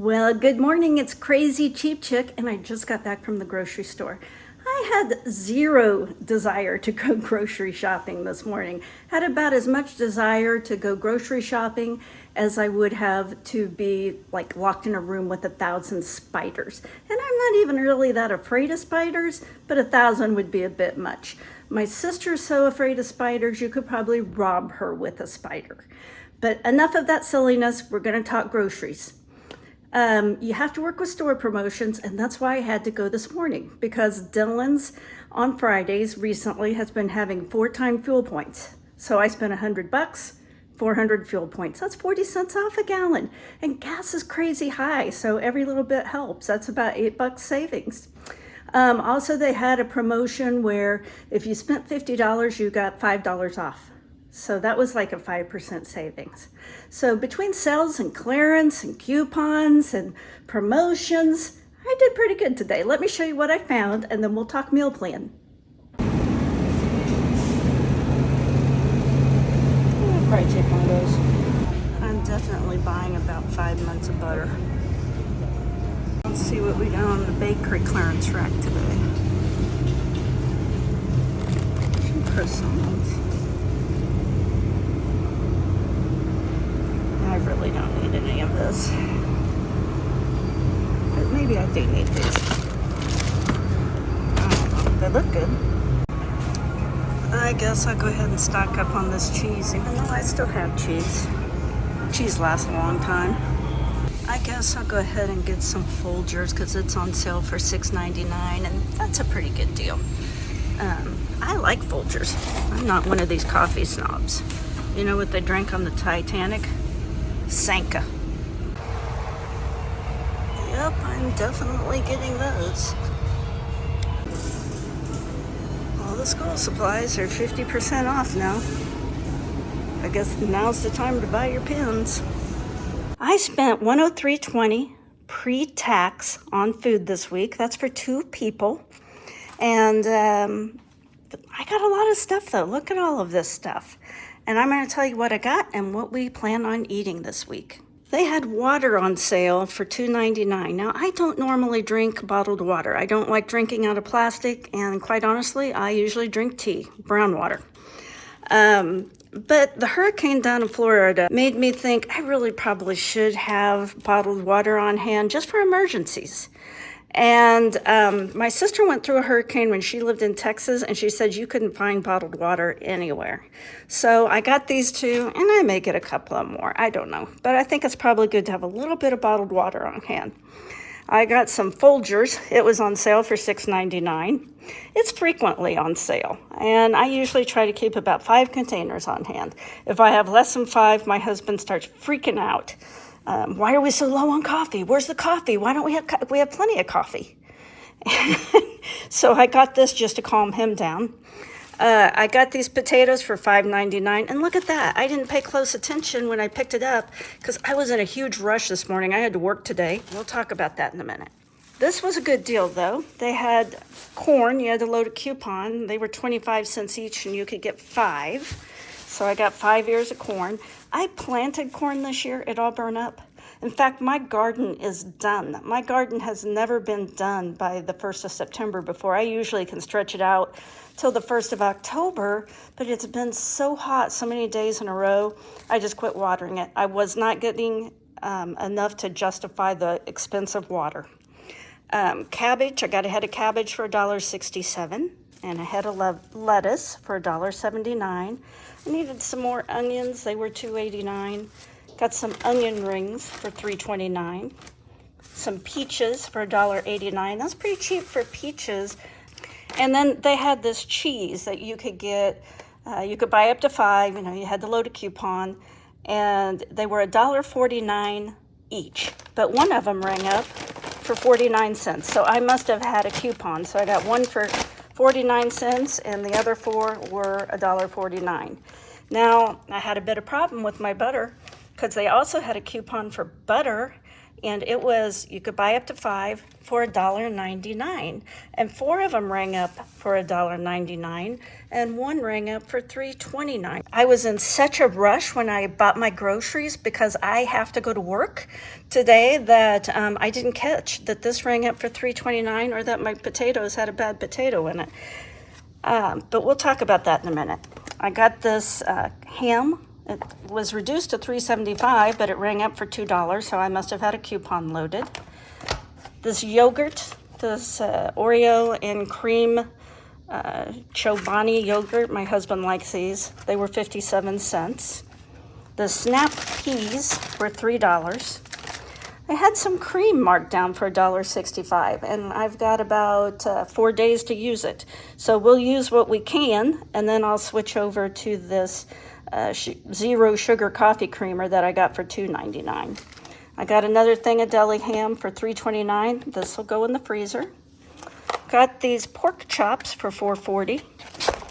Well, good morning. It's Crazy Cheap Chick, and I just got back from the grocery store. I had zero desire to go grocery shopping this morning. Had about as much desire to go grocery shopping as I would have to be like locked in a room with 1,000 spiders. And I'm not even really that afraid of spiders, but 1,000 would be a bit much. My sister's so afraid of spiders, you could probably rob her with a spider. But enough of that silliness. We're going to talk groceries. You have to work with store promotions, and that's why I had to go this morning, because Dillon's on Fridays recently has been having 4-time fuel points. So I spent $100, 400 fuel points. That's 40 cents off a gallon. And gas is crazy high, so every little bit helps. That's about $8 savings. Also, they had a promotion where if you spent $50, you got $5 off. So that was like a 5% savings. So between sales and clearance and coupons and promotions, I did pretty good today. Let me show you what I found, and then we'll talk meal plan. I'll probably take one of those. I'm definitely buying about 5 months of butter. Let's see what we got on the bakery clearance rack today. Some croissants. I really don't need any of this. But maybe I do need these. I don't know. They look good. I guess I'll go ahead and stock up on this cheese, even though I still have cheese. Cheese lasts a long time. I guess I'll go ahead and get some Folgers because it's on sale for $6.99, and that's a pretty good deal. I like Folgers. I'm not one of these coffee snobs. You know what they drank on the Titanic? Sanka. Yep, I'm definitely getting those. All the school supplies are 50% off now. I guess now's the time to buy your pens. I spent $103.20 pre-tax on food this week. That's for 2 people. And I got a lot of stuff though. Look at all of this stuff. And I'm going to tell you what I got and what we plan on eating this week. They had water on sale for $2.99. Now, I don't normally drink bottled water. I don't like drinking out of plastic, and quite honestly, I usually drink tea, brown water. But the hurricane down in Florida made me think I really probably should have bottled water on hand just for emergencies. And my sister went through a hurricane when she lived in Texas, and she said you couldn't find bottled water anywhere. So I got these 2, and I may get a couple of more. I don't know. But I think it's probably good to have a little bit of bottled water on hand. I got some Folgers. It was on sale for $6.99. It's frequently on sale, and I usually try to keep about 5 containers on hand. If I have less than 5, my husband starts freaking out. Why are we so low on coffee? Where's the coffee? Why don't we have we have plenty of coffee? So I got this just to calm him down. I got these potatoes for $5.99, and look at that. I didn't pay close attention when I picked it up because I was in a huge rush this morning. I had to work today. We'll talk about that in a minute. This was a good deal, though. They had corn. You had to load a coupon. They were 25 cents each, and you could get 5. So I got 5 ears of corn. I planted corn this year. It all burned up. In fact, my garden is done. My garden has never been done by the 1st of September before. I usually can stretch it out till the 1st of October, but it's been so hot so many days in a row, I just quit watering it. I was not getting enough to justify the expense of water. Cabbage, I got a head of cabbage for $1.67 and a head of lettuce for $1.79. I needed some more onions. They were $2.89. Got some onion rings for $3.29. Some peaches for $1.89. That's pretty cheap for peaches. And then they had this cheese that you could get. You could buy up to 5. You know, you had to load a coupon, and they were $1.49 each. But one of them rang up for 49 cents. So I must have had a coupon. So I got one for 49 cents, and the other 4 were $1.49. Now, I had a bit of problem with my butter because they also had a coupon for butter And it was, you could buy up to 5 for $1.99. And 4 of them rang up for $1.99, and 1 rang up for $3.29. I was in such a rush when I bought my groceries because I have to go to work today that I didn't catch that this rang up for $3.29 or that my potatoes had a bad potato in it. But we'll talk about that in a minute. I got this ham. It was reduced to $3.75, but it rang up for $2, so I must have had a coupon loaded. This yogurt, this Oreo and cream Chobani yogurt, my husband likes these. They were 57 cents. The snap peas were $3. I had some cream marked down for $1.65, and I've got about 4 days to use it. So we'll use what we can, and then I'll switch over to this zero sugar coffee creamer that I got for $2.99. I got another thing of deli ham for $3.29. This will go in the freezer. Got these pork chops for $4.40,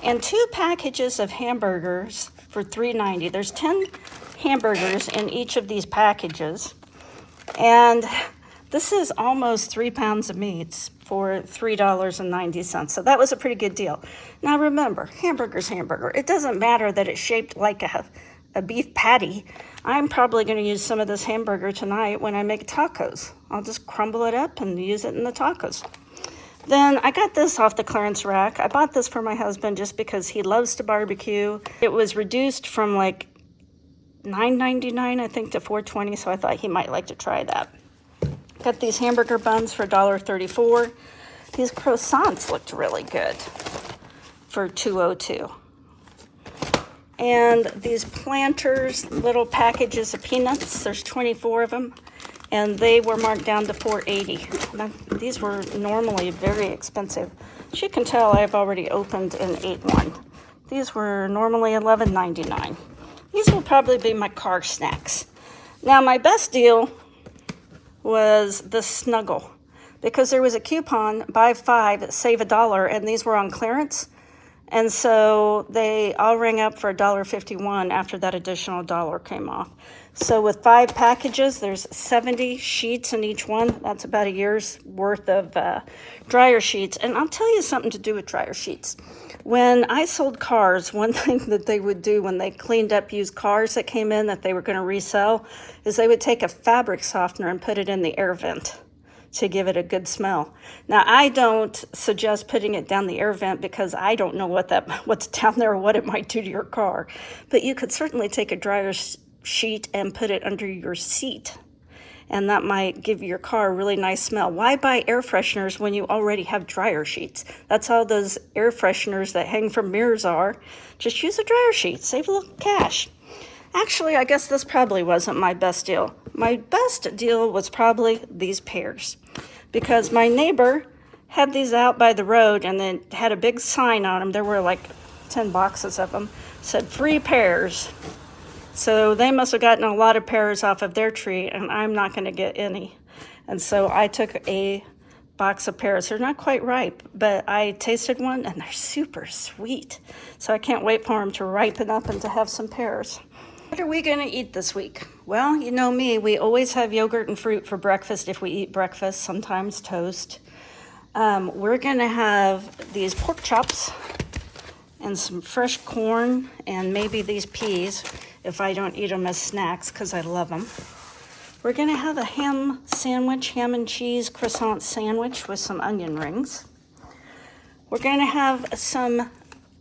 and 2 packages of hamburgers for $3.90. There's 10 hamburgers in each of these packages, and this is almost 3 pounds of meats for $3.90. So that was a pretty good deal. Now remember, hamburger's hamburger. It doesn't matter that it's shaped like a beef patty. I'm probably going to use some of this hamburger tonight when I make tacos. I'll just crumble it up and use it in the tacos. Then I got this off the clearance rack. I bought this for my husband just because he loves to barbecue. It was reduced from like $9.99, I think, to $4.20, so I thought he might like to try that. Got these hamburger buns for $1.34. These croissants looked really good for $2.02. And these Planters little packages of peanuts, there's 24 of them, and they were marked down to $4.80. Now, these were normally very expensive. As you can tell, I've already opened and ate one. These were normally $11.99. These will probably be my car snacks. Now, my best deal was the Snuggle, because there was a coupon, buy 5, save $1, and these were on clearance. And so they all rang up for $1.51 after that additional $1 came off. So with 5 packages, there's 70 sheets in each one. That's about a year's worth of dryer sheets. And I'll tell you something to do with dryer sheets. When I sold cars, one thing that they would do when they cleaned up used cars that came in that they were going to resell is they would take a fabric softener and put it in the air vent to give it a good smell. Now, I don't suggest putting it down the air vent because I don't know what's down there or what it might do to your car. But you could certainly take a dryer sheet and put it under your seat, and that might give your car a really nice smell. Why buy air fresheners when you already have dryer sheets? That's all those air fresheners that hang from mirrors are. Just use a dryer sheet, save a little cash. Actually, I guess this probably wasn't my best deal. My best deal was probably these pears, because my neighbor had these out by the road and then had a big sign on them. There were like 10 boxes of them, said free pears. So they must have gotten a lot of pears off of their tree, and I'm not going to get any. And so I took a box of pears. They're not quite ripe, but I tasted one, and they're super sweet. So I can't wait for them to ripen up and to have some pears. What are we going to eat this week? Well, you know me, we always have yogurt and fruit for breakfast if we eat breakfast, sometimes toast. We're going to have these pork chops and some fresh corn and maybe these peas if I don't eat them as snacks because I love them. We're going to have a ham sandwich, ham and cheese croissant sandwich with some onion rings. We're going to have some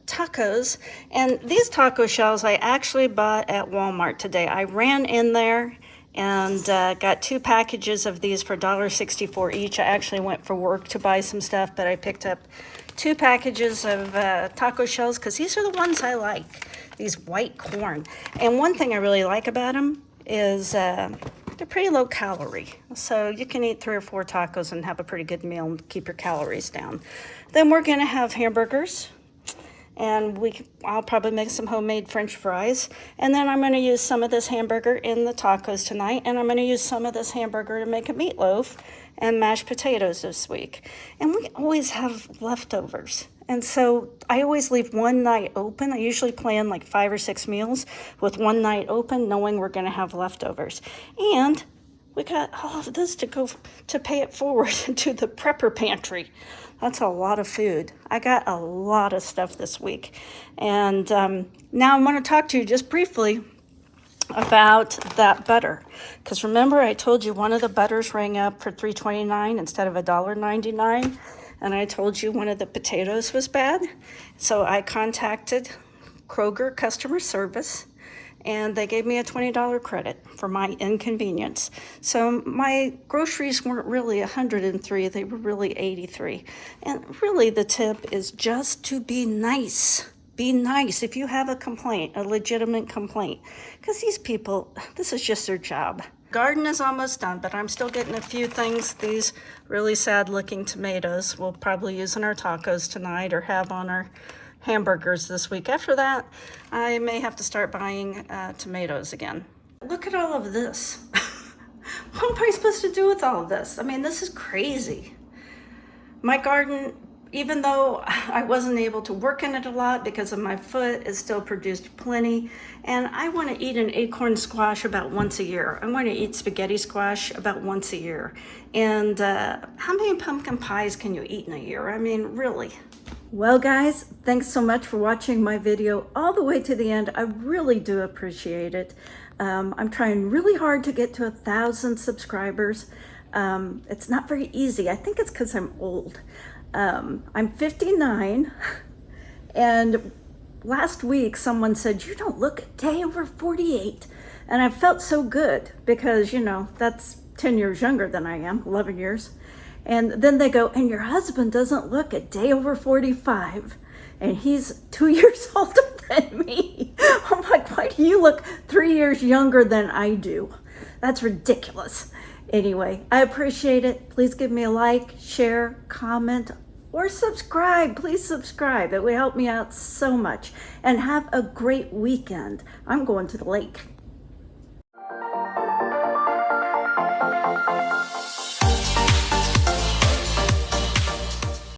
tacos, and these taco shells I actually bought at Walmart today. I ran in there and got 2 packages of these for $1.64 each. I actually went for work to buy some stuff, but I picked up 2 packages of taco shells because these are the ones I like, these white corn. And one thing I really like about them is they're pretty low calorie. So you can eat 3 or 4 tacos and have a pretty good meal and keep your calories down. Then we're going to have hamburgers. And I'll probably make some homemade French fries. And then I'm going to use some of this hamburger in the tacos tonight. And I'm going to use some of this hamburger to make a meatloaf and mashed potatoes this week. And we always have leftovers. And so I always leave one night open. I usually plan like 5 or 6 meals with one night open, knowing we're going to have leftovers. And We got all of this to go to pay it forward to the prepper pantry. That's a lot of food. I got a lot of stuff this week. And now I want to talk to you just briefly about that butter. Because remember, I told you one of the butters rang up for $3.29 instead of $1.99. And I told you one of the potatoes was bad. So I contacted Kroger customer service, and they gave me a $20 credit for my inconvenience. So my groceries weren't really 103, they were really 83. And really the tip is just to be nice. Be nice if you have a complaint, a legitimate complaint, because these people, this is just their job. Garden is almost done, but I'm still getting a few things. These really sad looking tomatoes we'll probably use in our tacos tonight or have on our hamburgers this week. After that, I may have to start buying tomatoes again. Look at all of this. What am I supposed to do with all of this? I mean, this is crazy. My garden, even though I wasn't able to work in it a lot because of my foot, it still produced plenty. And I want to eat an acorn squash about once a year. I want to eat spaghetti squash about once a year. And how many pumpkin pies can you eat in a year? I mean, really. Well, guys, thanks so much for watching my video all the way to the end. I really do appreciate it. I'm trying really hard to get to 1,000 subscribers. It's not very easy. I think it's because I'm old. I'm 59, and last week someone said, "You don't look a day over 48." And I felt so good because, you know, that's 10 years younger than I am, 11 years. And then they go, "And your husband doesn't look a day over 45, and he's 2 years older than me." I'm like, "Why do you look 3 years younger than I do? That's ridiculous." Anyway, I appreciate it. Please give me a like, share, comment, or subscribe. Please subscribe. It would help me out so much. And have a great weekend. I'm going to the lake.